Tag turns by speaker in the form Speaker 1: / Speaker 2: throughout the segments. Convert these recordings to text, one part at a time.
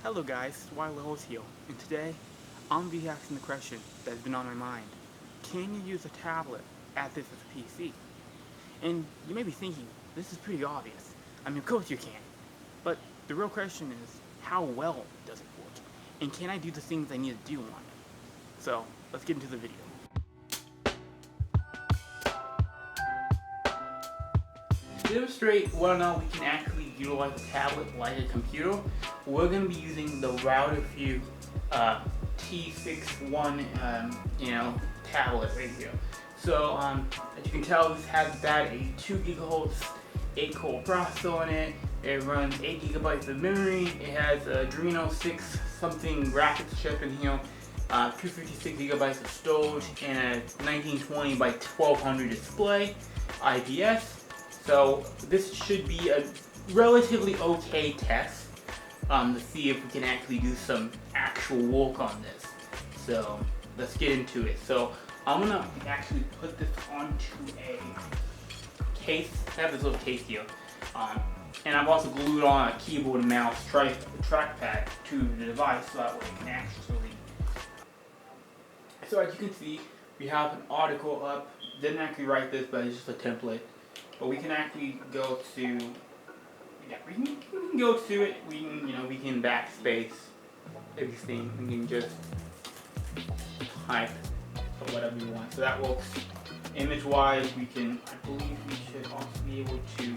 Speaker 1: Hello guys, Wildlow's here, and today I'm going to be asking the question that's been on my mind. Can you use a tablet as this as a PC? And you may be thinking, this is pretty obvious. I mean, of course you can. But the real question is, how well does it work? And can I do the things I need to do on it? So, let's get into the video. To demonstrate whether or not we can actually utilize a tablet like a computer, we're going to be using the Router View T61 tablet right here. So as you can tell, this has about a 2 GHz 8-core processor on it. It runs 8 GB of memory. It has Adreno 6 something graphics chip in here, 256 GB of storage, and a 1920 by 1200 display, IPS. So this should be a relatively okay test to see if we can actually do some actual work on this. So let's get into it. So I'm gonna actually put this onto a case. I have this little case here, and I've also glued on a keyboard and mouse trackpad to the device so that way it can actually. So as you can see, we have an article up. Didn't actually write this, but it's just a template. But we can actually go to, we can go to it. We can backspace everything. We can just type or whatever we want. So that works. Image-wise, I believe we should also be able to,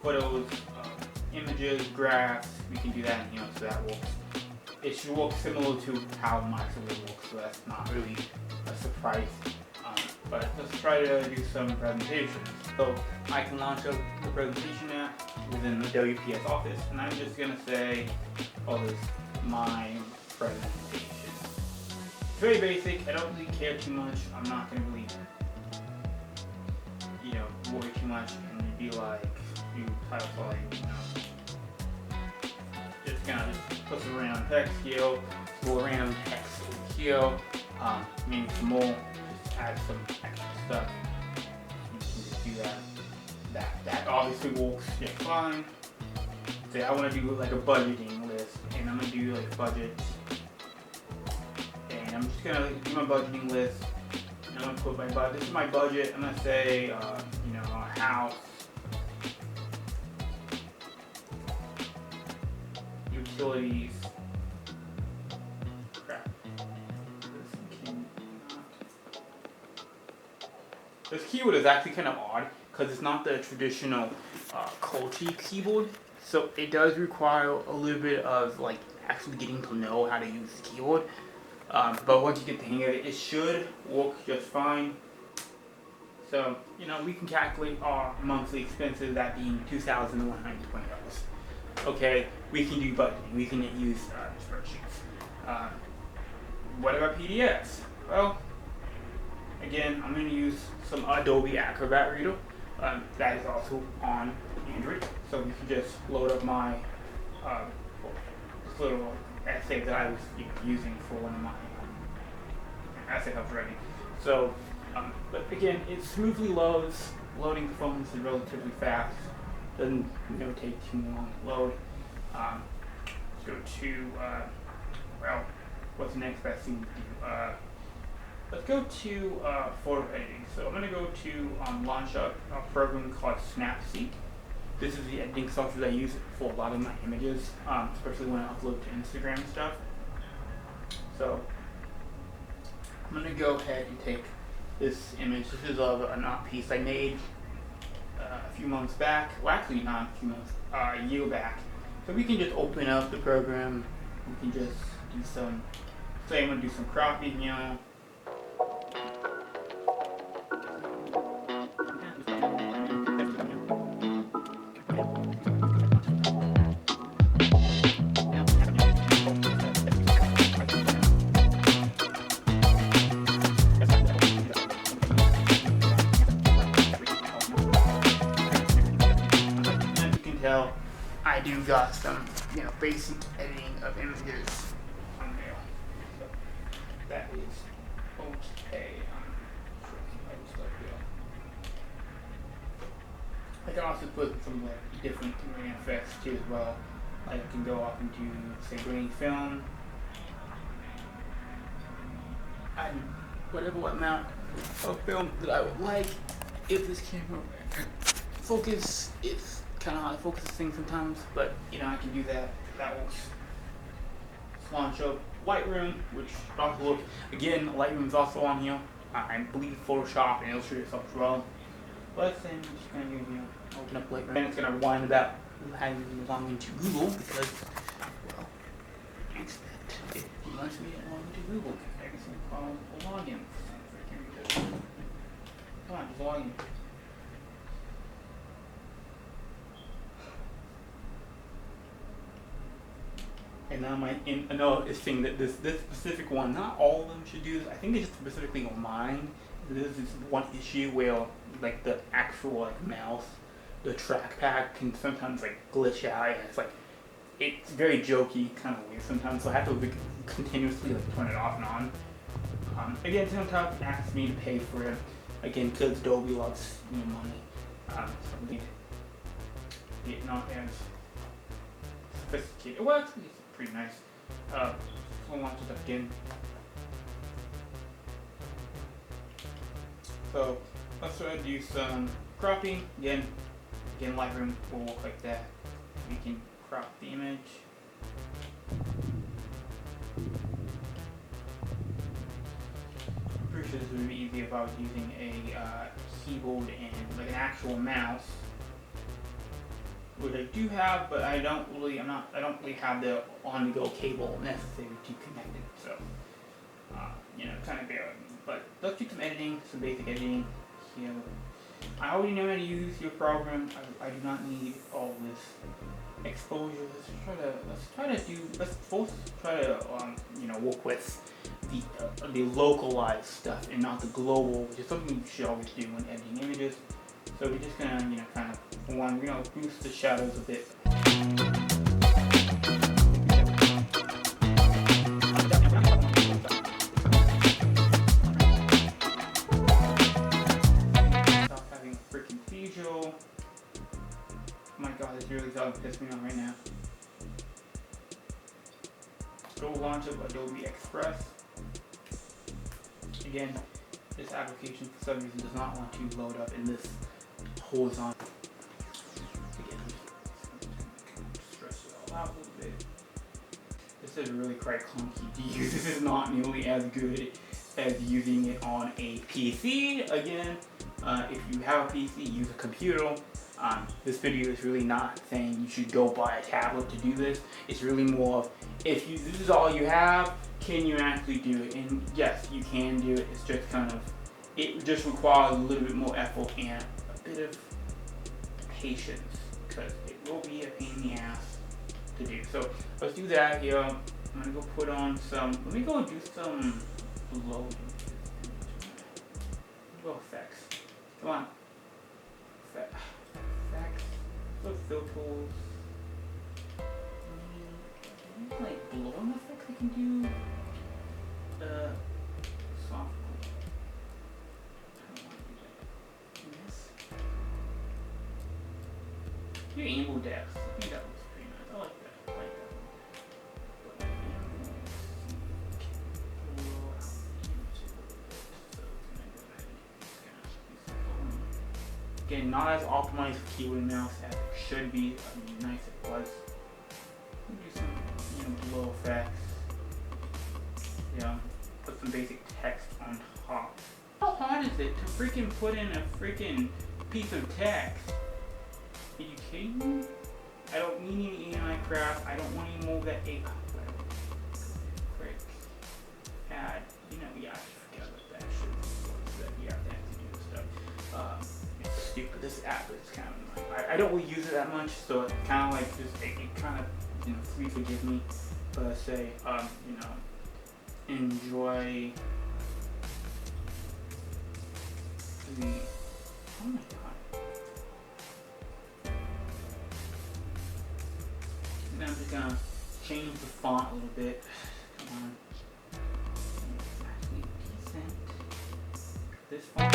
Speaker 1: photos, images, graphs. We can do that in here, so that works. It should work similar to how Microsoft works, so that's not really a surprise. But let's try to do some presentations. So I can launch up the presentation app within the WPS Office, and I'm just going to say, this is my presentation. It's very basic. I don't really care too much. I'm not going to really, worry too much and be like, do title volume, Just going to put some random text here, more random text here, maybe some more. Add some extra stuff. You can just do that. That obviously works just fine. Say I want to do like a budgeting list, and I'm gonna do like budget, and I'm just gonna do my budgeting list. And I'm gonna put my budget. This is my budget. I'm gonna say, a house, utilities. This keyboard is actually kind of odd because it's not the traditional QWERTY keyboard, so it does require a little bit of actually getting to know how to use the keyboard. But once you get the hang of it, it should work just fine. So we can calculate our monthly expenses, that being $2,120. Okay, we can do budgeting. We can use spreadsheets. What about PDFs? Well, again, I'm going to use some Adobe Acrobat Reader. That is also on Android. So you can just load up my this little essay that I was using for one of my essay helps writing. So, but again, it smoothly loads. Loading performance is relatively fast. Doesn't take too long to load. Let's go to, what's the next best thing to do? Let's go to photo editing. So I'm going to go to launch up a program called Snapseed. This is the editing software that I use for a lot of my images, especially when I upload to Instagram and stuff. So I'm going to go ahead and take this image. This is of an art piece I made a few months back. Well, actually not a few months, a year back. So we can just open up the program. We can just do some, say I'm going to do some cropping, I do got some, basic editing of images on there. So that is okay. I can also put some different grain effects too as well. Like I can go off into say grainy film, add whatever amount of film that I would like. If this camera focus, it's kind of hard to focus this thing sometimes, but you know I can do that. That works. Let's launch up Lightroom, which also look again. Lightroom is also on here. I believe Photoshop and Illustrator stuff as well. But then I'm just gonna open up Lightroom, and it's gonna rewind about log into Google because, well, I expect it wants me to log into Google. I guess I'm calling a login. Come on, just log in. And now another thing that this specific one, not all of them should do this. I think it's just specifically on mine. There's this one issue where like the actual like mouse, the trackpad can sometimes like glitch out, and it's very jokey, kind of weird sometimes. So I have to continuously like turn it off and on. Again, sometimes asks me to pay for it. Again, because Adobe loves money. So it's not as sophisticated. Well, actually, it's pretty nice. I'll launch it again. So let's try to do some cropping. Again, Lightroom will look like that. We can crop the image. I'm pretty sure this would be easy if I was using a keyboard and like an actual mouse, which I do have, but I don't really have the on-the-go cable necessary to connect it. So, kind of bear with me. But let's do some editing, some basic editing here. I already know how to use your program. I do not need all this exposure. Let's try to work with the localized stuff and not the global, which is something you should always do when editing images. So we're just gonna kind of boost the shadows a bit. Stop having freaking visual. Oh my god, this really starting to piss me off right now. Go launch up Adobe Express. Again, this application for some reason does not want to load up in this horizontal. Again, stretch it all out a little bit. This is really quite clunky to use. This is not nearly as good as using it on a PC. Again, if you have a PC, use a computer. This video is really not saying you should go buy a tablet to do this. It's really more of, if this is all you have, can you actually do it? And yes, you can do it. It's just it just requires a little bit more effort and a bit of patience, because it will be a pain in the ass to do. So let's do that here. I'm gonna go put on let me go and do some loading. Well, effects. Come on. Effects. Filters. Like blowing effects I can do. Soft. I don't want to do that. Yes. Your angle depth. I think that looks pretty nice. I like that. Again, not as optimized for keyboard and mouse as it should be. Nice it was. Do some, glow effects. Yeah, put some basic text on top. How hard is it to freaking put in a freaking piece of text? Are you kidding me? I don't need any AI crap. I don't want any more of that AI crap. Frick. Add, yeah, I forget what that shit was. That you have to actually do this stuff. It's stupid. This app is kind of, I don't really use it that much, so it's kind of like just, it kind of, please forgive me, but I say, enjoy the, oh my god. And then I'm just gonna change the font a little bit. Come on. It's actually decent. This font.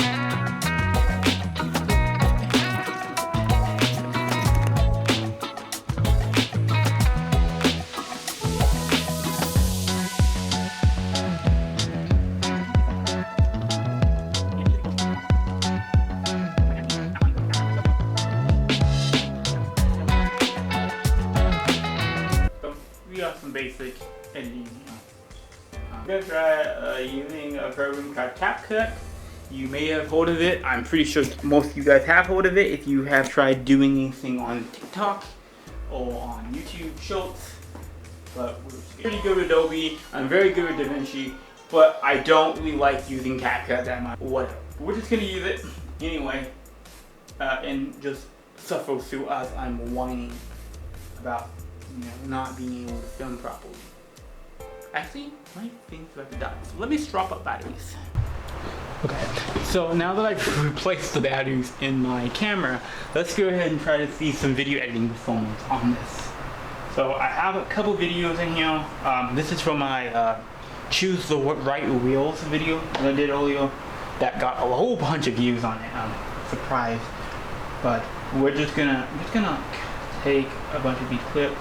Speaker 1: you have some basic editing. I'm gonna try using a program called CapCut. You may have heard of it. I'm pretty sure most of you guys have heard of it if you have tried doing anything on TikTok or on YouTube Shorts. But we're pretty good with Adobe. I'm very good with DaVinci, but I don't really like using CapCut that much. Whatever. We're just gonna use it anyway, and just suffer through as I'm whining about, not being able to film properly. Actually, my thing's about to die. So let me swap up batteries. Okay, so now that I've replaced the batteries in my camera, let's go ahead and try to see some video editing performance on this. So I have a couple videos in here. This is from my choose the right wheels video that I did earlier. That got a whole bunch of views on it. I'm surprised, but we're just gonna take a bunch of these clips.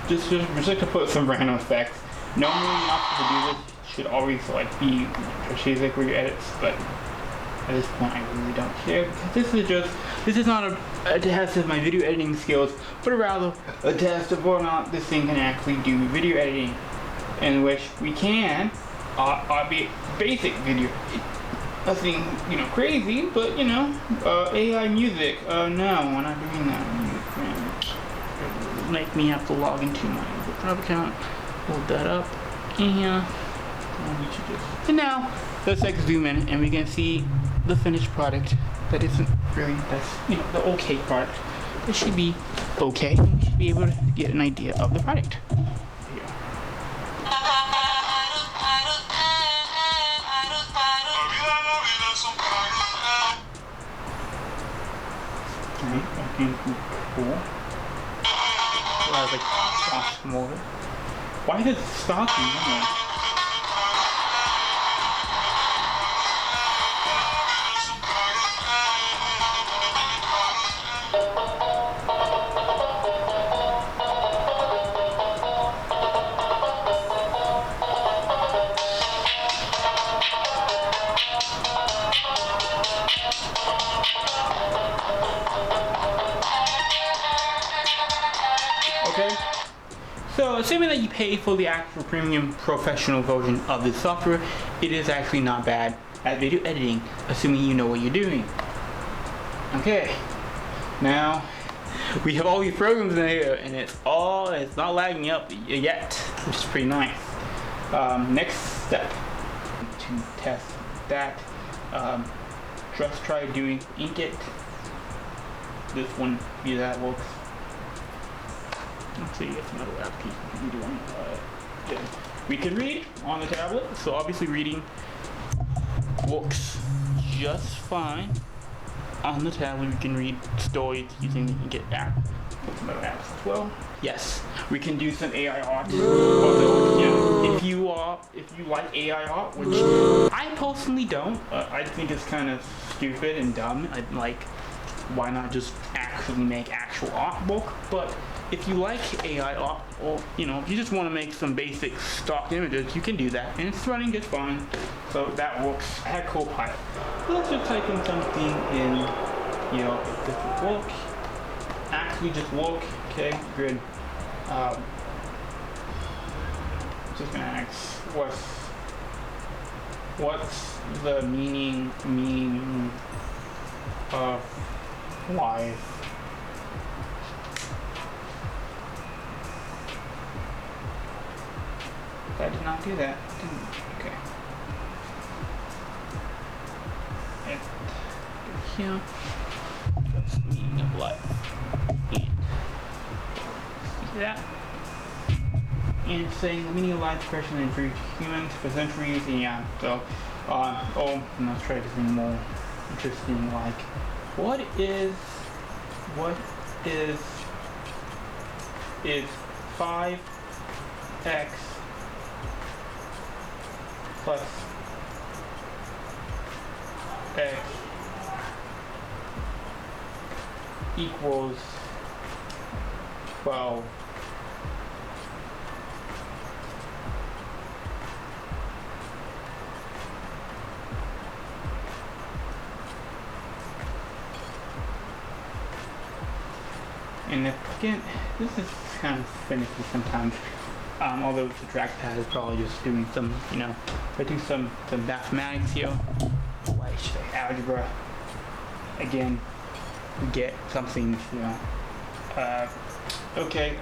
Speaker 1: Just like to put some random effects. Normally you're not supposed to do this. Should always be strategic with your edits, but at this point I really don't care because this is not a test of my video editing skills, but rather a test of whether or not this thing can actually do video editing, in which we can be basic video. Nothing crazy, but AI music. No, we're not doing that. Make me have to log into my Google account, hold that up, and now let's zoom in and we can see the finished product. That isn't really, that's the okay product. It should be okay. We should be able to get an idea of the product. Okay, cool. I was like, fast mode. Why did it stop me? Okay, so assuming that you pay for the actual premium professional version of this software, it is actually not bad at video editing, assuming you know what you're doing. Okay, now we have all these programs in here, and it's not lagging up yet, which is pretty nice. Next step to test that, just try doing Inkit. This one, see that works. Let's see if another application can do one. Yeah. We can read on the tablet, so obviously reading works just fine. On the tablet, we can read stories using the Inkit app. Some other apps as well. Yes, we can do some AI art. Although, if you like AI art, which I personally don't, I think it's kind of stupid and dumb. Why not just actually make actual artwork? But if you like AI art, or if you just want to make some basic stock images, you can do that, and it's running just fine. So that works. I had Copilot. Let's just type in something in, if this will work. Actually, just work. Okay, good. Just gonna ask what's the meaning of life? I did not do that. Okay. And here. what's the meaning of life. And see that? And it's saying the meaning of life question and for humans for centuries, and yeah, so let's try something more interesting, like what is 5x plus x equals 12. And again, this is kind of finicky sometimes. Although the trackpad is probably just doing some, if I do some mathematics here, like algebra, again, we get something, okay,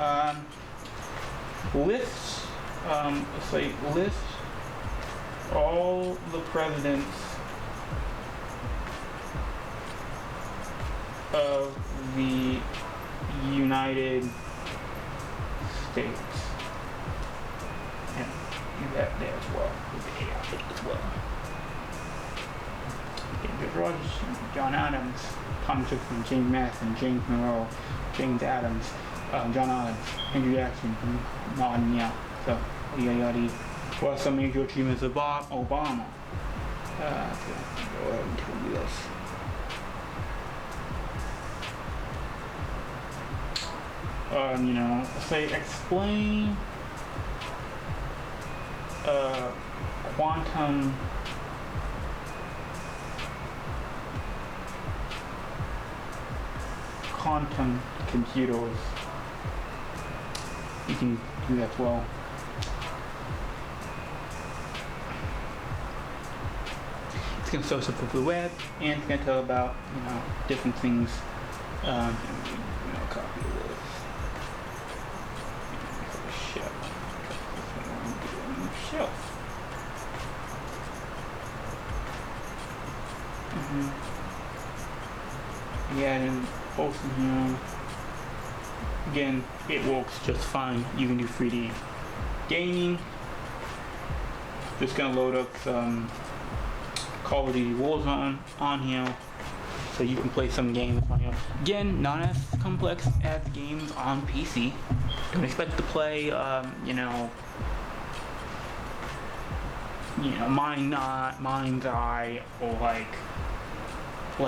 Speaker 1: list, let's say list all the presidents of the United States. And do that there as well. With the AI as well. George Washington, John Adams, Thomas Jefferson, James Madison, James Monroe, James Adams, John Adams, Andrew Jackson, nodding out. So, yada. What are some major achievements of Obama? Go ahead and tell you this. Say explain quantum computers. You can do that as well. It's going to show stuff with the web, and it's going to tell about different things. Copy this. Shelf. Yeah, and both in here. Again, it works just fine. You can do 3D gaming. Just gonna load up some Call of Duty Warzone on here, so you can play some games on here. Again, not as complex as games on PC. Don't expect to play, Mind's Eye, or like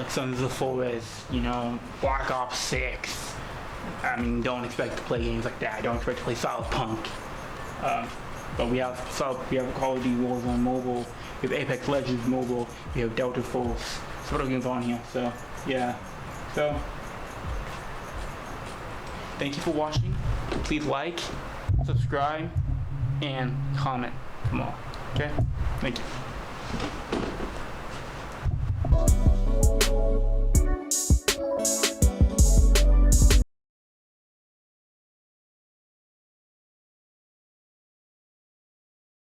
Speaker 1: Sons of the Forest, Black Ops 6. I mean, don't expect to play games like that. Don't expect to play Cyberpunk. But we have Call of Duty Warzone mobile, we have Apex Legends mobile, we have Delta Force, sort of games on here. So yeah. So thank you for watching. Please like, subscribe, and comment for more. Okay? Thank you.